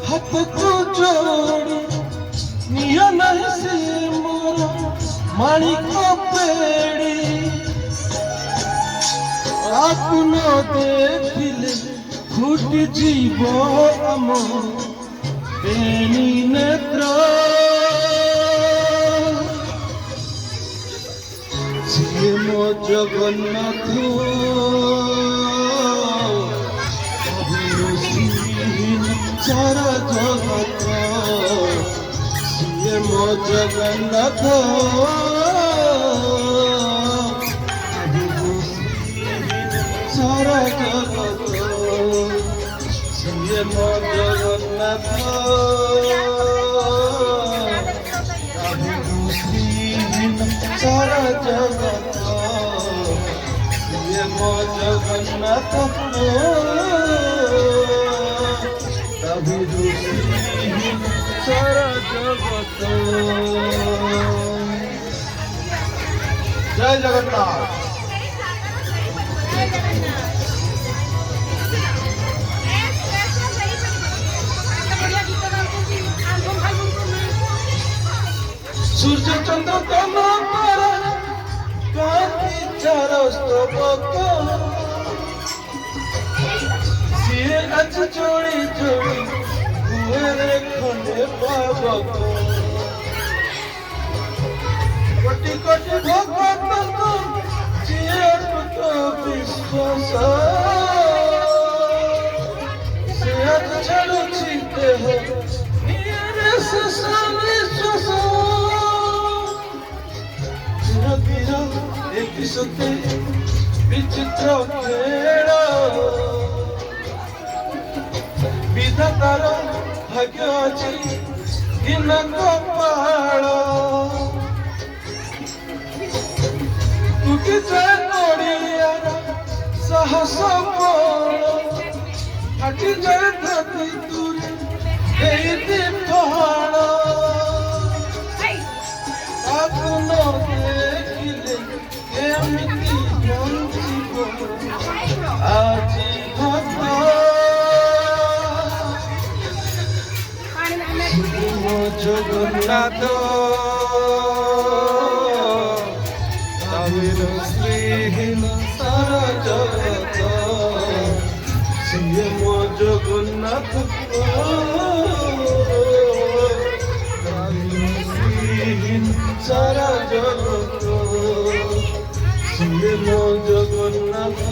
ହାତକୁ ଯୋଡ଼ି ନିଅ ନାହିଁ ସେ ମୋର ମାଣିକ ପେଡ଼ି ତାକୁ ନ ଦେଖିଲେ ଫୁଟି ଯିବ ଆମ ବେଣୀ ନେତ୍ର ସିଏ ମୋ ଜଗନ୍ନାଥ सारा जगत सिए मो जगन्नाथ सारा जगत सिए मो जगन्नाथ सारा जगत सिए मो जगन्नाथ सारा जगत जय जगन्नाथ। सूर्य चंद्र तम तारा कांति चारो स्तबक सिए अच जोड़ी जोड़ी मेरे खंडे पावक कोटि कोटि भगवत को जिए तो विश्वास से आज छड़ुछि देह निरे से विश्वास धीरे धीरे एक सत्य विचित्र खेल विधातार भाग्य अछि दिन कपाळ तुकी जाय नोड़ियार साहस बळ फाटी जाय धरती तुरी एइति पहाड़ ताकु न देखिले एमिति बंचिब आजी जगन्नाथ तमिल श्रीहीन सारा जगत सिए मो जगन्नाथ तमिल श्रीहीन सारा जगत सिए मो जगन्नाथ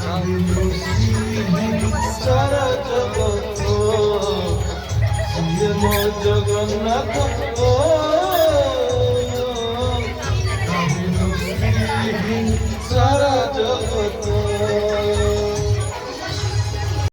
तमिल श्रीहीन सारा जगत मो जगन्नाथ सारा जगत।